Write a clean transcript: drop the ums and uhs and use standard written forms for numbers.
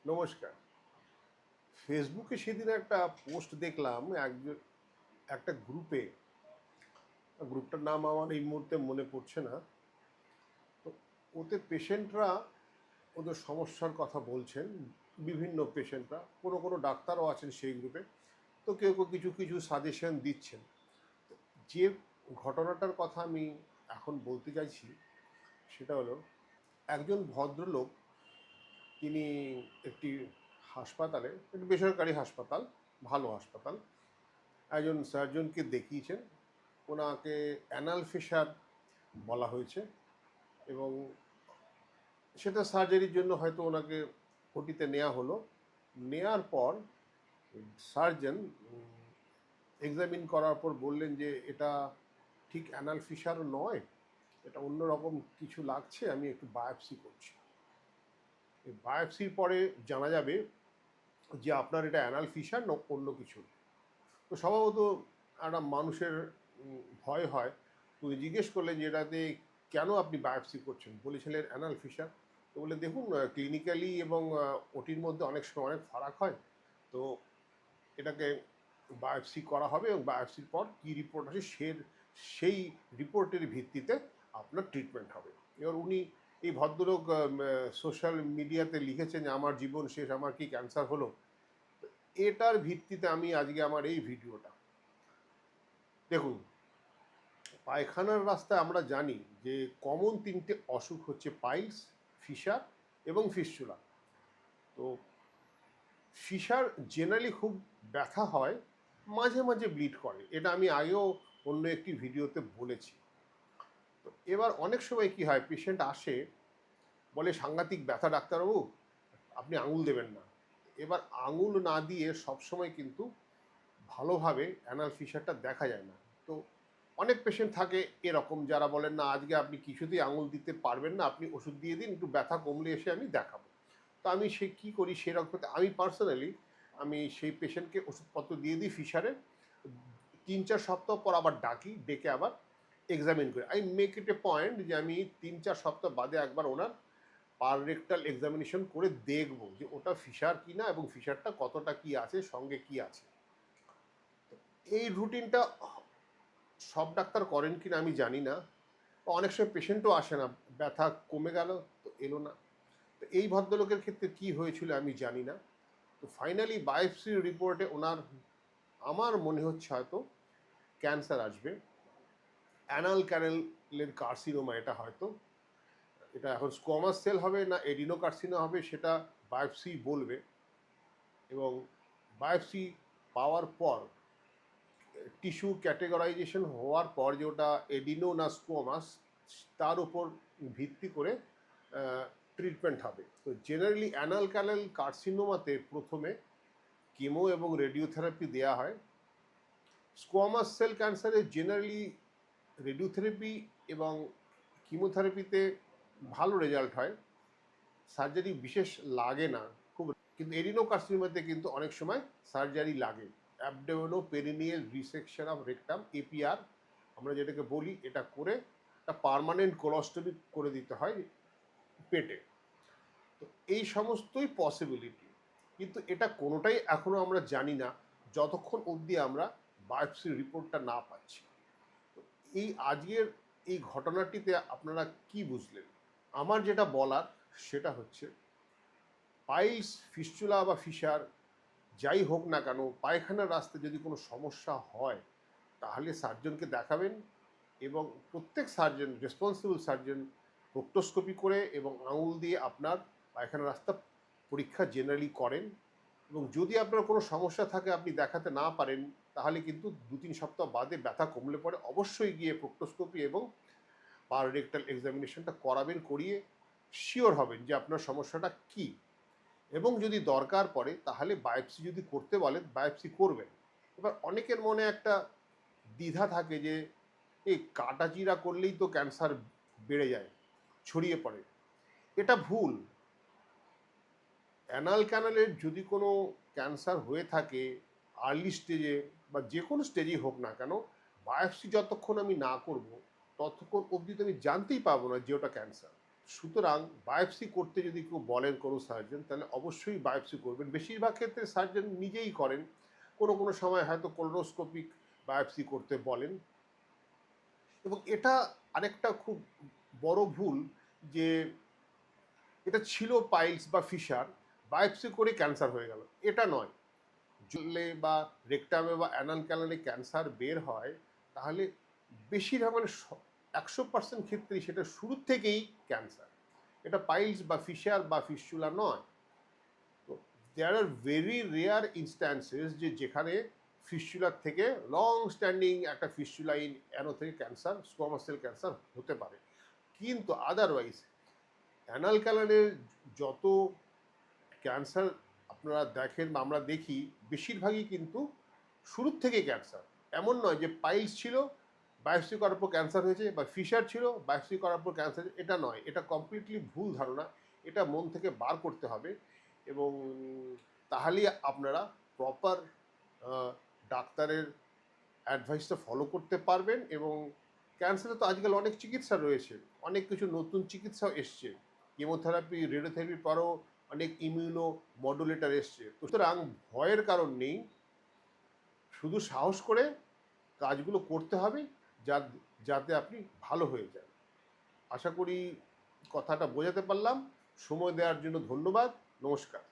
নমস্কার। ফেসবুকে সেদিন একটা পোস্ট দেখলাম একটা গ্রুপটার নাম আমার এই মুহূর্তে মনে পড়ছে না। তো ওতে পেশেন্টরা ওদের সমস্যার কথা বলছেন, বিভিন্ন পেশেন্টরা, কোনো ডাক্তারও আছেন সেই গ্রুপে। তো কেউ কিছু কিছু সাজেশন দিচ্ছেন। যে ঘটনাটার কথা আমি এখন বলতে চাইছি সেটা হলো, একজন ভদ্রলোক, তিনি একটি হাসপাতালে, একটি বেসরকারি হাসপাতাল, ভালো হাসপাতাল, একজন সার্জনকে দেখিয়েছেন। ওনাকে অ্যানাল ফিশার বলা হয়েছে এবং সেটা সার্জারির জন্য হয়তো ওনাকে ওটিতে নেওয়া হলো। নেয়ার পর সার্জন এক্সামিন করার পর বললেন যে এটা ঠিক অ্যানাল ফিশার নয়, এটা অন্যরকম কিছু লাগছে, আমি একটু বায়োপসি করছি। এই বায়োপসির পরে জানা যাবে যে আপনার এটা অ্যানাল ফিশার না অন্য কিছু। তো স্বভাবত একটা মানুষের ভয় হয়। তো জিজ্ঞেস করলেন যে এটাতে কেন আপনি বায়োপসি করছেন? বলেছিলেন অ্যানাল ফিশার। তো বলে দেখুন, ক্লিনিক্যালি এবং ওটির মধ্যে অনেক সময় অনেক ফারাক হয়। তো এটাকে বায়োপসি করা হবে এবং বায়োপসির পর কী রিপোর্ট আসে সেই রিপোর্টের ভিত্তিতে আপনার ট্রিটমেন্ট হবে। এবার উনি, এই ভদ্রলোক, সোশ্যাল মিডিয়াতে লিখেছেন যে আমার জীবন শেষ, আমার কি ক্যান্সার হলো। এটার ভিত্তিতে আমি আজকে আমার এই ভিডিওটা। দেখুন, পায়খানার রাস্তায় আমরা জানি যে কমন তিনটে অসুখ হচ্ছে পাইলস, ফিশার এবং ফিস্চুলা। তো ফিশার জেনারেলি খুব ব্যথা হয়, মাঝে মাঝে ব্লিড করে, এটা আমি আগেও অন্য একটি ভিডিওতে বলেছি। তো এবার অনেক সময় কি হয়, পেশেন্ট আসে, বলে সাংঘাতিক ব্যথা ডাক্তারবাবু, আপনি আঙুল দেবেন না। এবার আঙুল না দিয়ে সবসময় কিন্তু ভালোভাবে অ্যানাল ফিশারটা দেখা যায় না। তো অনেক পেশেন্ট থাকে এরকম, যারা বলেন না আজকে আপনি কিছুতেই আঙুল দিতে পারবেন না, আপনি ওষুধ দিয়ে দিন, একটু ব্যথা কমলে এসে আমি দেখাবো। তো আমি সে কী করি, সেরকম আমি পার্সোনালি আমি সেই পেশেন্টকে ওষুধপত্র দিয়ে দিই ফিশারে। 3-4 সপ্তাহ পর আবার ডাকি, ডেকে আবার এক্সামিন করি। I make it A point যে আমি 3-4 সপ্তাহ বাদে একবার ওনার পার রেক্টাল এক্সামিনেশন করে দেখব যে ওটা ফিশার কিনা এবং ফিশারটা কতটা কি আছে, সঙ্গে কি আছে। এই রুটিনটা সব ডাক্তার করেন কিনা আমি জানি না। অনেক সময় পেশেন্টও আসে না, ব্যথা কমে গেল তো এলো না। তো এই ভদ্রলোকের ক্ষেত্রে কি হয়েছিল আমি জানি না। তো ফাইনালি বায়োপসির রিপোর্টে ওনার, আমার মনে হচ্ছে হয়তো ক্যান্সার আসবে, অ্যানাল ক্যানেলের কার্সিনোমা। এটা হয়তো, এটা এখন স্কোয়ামাস সেল হবে না এডিনোকার্সিনো হবে সেটা বায়োপসি বলবে। এবং বায়োপসি পাওয়ার পর, টিস্যু ক্যাটেগরাইজেশন হওয়ার পর যে ওটা এডিনো না স্কোয়ামাস, তার উপর ভিত্তি করে ট্রিটমেন্ট হবে। তো জেনারেলি অ্যানাল ক্যানেল কার্সিনোমাতে প্রথমে কেমো এবং রেডিওথেরাপি দেওয়া হয়। স্কোয়ামাস সেল ক্যান্সারে জেনারেলি রেডিওথেরাপি এবং কিমোথেরাপিতে ভালো রেজাল্ট হয়, সার্জারি বিশেষ লাগে না খুব। কিন্তু এডিনোকার্সিনোমাতে কিন্তু অনেক সময় সার্জারি লাগে। Abdomino perineal resection of rectum, APR আমরা যেটাকে বলি, এটা করে একটা পার্মানেন্ট কোলস্টমি করে দিতে হয় পেটে। তো এই সমস্তই পসিবিলিটি, কিন্তু এটা কোনোটাই এখনও আমরা জানি না যতক্ষণ অবধি আমরা বায়োপসির রিপোর্টটা না পাচ্ছি। তো এই আজকের এই ঘটনাটিতে আপনারা কি বুঝলেন? আমার যেটা বলার সেটা হচ্ছে, পাইলস, ফিস্চুলা বা ফিশার যাই হোক না কেন, পায়খানার রাস্তায় যদি কোনো সমস্যা হয় তাহলে সার্জনকে দেখাবেন। এবং প্রত্যেক সার্জন, রেসপন্সিবল সার্জন, প্রোক্টোস্কোপি করে এবং আঙুল দিয়ে আপনার পায়খানার রাস্তা পরীক্ষা জেনারেলি করেন। এবং যদি আপনার কোনো সমস্যা থাকে, আপনি দেখাতে না পারেন, তাহলে কিন্তু 2-3 সপ্তাহ বাদে ব্যথা কমলে পরে অবশ্যই গিয়ে প্রোক্টোস্কোপি এবং পার রেক্টাল এক্সামিনেশনটা করাবেন, করিয়ে শিওর হবেন যে আপনার সমস্যাটা কী। এবং যদি দরকার পড়ে তাহলে বায়োপসি যদি করতে বলেন, বায়োপসি করবেন। এবার অনেকের মনে একটা দ্বিধা থাকে যে এই কাটাচিড়া করলেই তো ক্যান্সার বেড়ে যায়, ছড়িয়ে পড়ে। এটা ভুল। অ্যানাল ক্যানালের যদি কোনো ক্যান্সার হয়ে থাকে আর্লি স্টেজে বা যে কোনো স্টেজেই হোক না কেন, বায়োপসি যতক্ষণ আমি না করব ততক্ষণ অবধি তো আমি জানতেই পাবো না যে ওটা ক্যান্সার। সুতরাং বায়োপসি করতে যদি কেউ বলেন কোনো সার্জন, তাহলে অবশ্যই বায়োপসি করবেন। বেশিরভাগ ক্ষেত্রে সার্জন নিজেই করেন, কোনো কোনো সময় হয়তো কোলোনোস্কোপিক বায়োপসি করতে বলেন। এবং এটা আরেকটা খুব বড় ভুল যে এটা ছিল পাইলস বা ফিশার, বায়োপসি করে ক্যান্সার হয়ে গেল, এটা নয়। জলে বা রেকটামে বা অ্যানাল ক্যানালে ক্যান্সার বের হয়, তাহলে বেশিরভাগ মানে 100% ক্ষেত্রেই সেটা শুরুর থেকেই ক্যান্সার, এটা পাইলস বা ফিশার বা ফিস্চুলা নয়। তো দেয়ার আর ভেরি রেয়ার ইনস্ট্যান্সেস যেখানে ফিস্চুলার থেকে লং স্ট্যান্ডিং একটা ফিস্চুলা ইন অ্যানো থেকে ক্যান্সার, স্কোয়ামাস সেল ক্যান্সার হতে পারে। কিন্তু আদারওয়াইজ অ্যানাল ক্যানালের যত ক্যান্সার আপনারা দেখেন বা আমরা দেখি, বেশিরভাগই কিন্তু শুরুর থেকে ক্যান্সার। এমন নয় যে পাইলস ছিল, বায়োপসি করার পর ক্যান্সার হয়েছে, বা ফিশার ছিল, বায়োপসি করার পর ক্যান্সার, এটা নয়। এটা কমপ্লিটলি ভুল ধারণা, এটা মন থেকে বার করতে হবে। এবং তাহলেই আপনারা প্রপার ডাক্তারের অ্যাডভাইসটা ফলো করতে পারবেন। এবং ক্যান্সারে তো আজকাল অনেক চিকিৎসা রয়েছে, অনেক কিছু নতুন চিকিৎসাও এসছে, কেমোথেরাপি, রেডিওথেরাপির পরও অনেক ইমিউনো মডুলেটর এসছে। সুতরাং ভয়ের কারণ নেই, শুধু সাহস করে কাজগুলো করতে হবে যাতে আপনি ভালো হয়ে যান। আশা করি কথাটা বোঝাতে পারলাম। সময় দেওয়ার জন্য ধন্যবাদ। নমস্কার।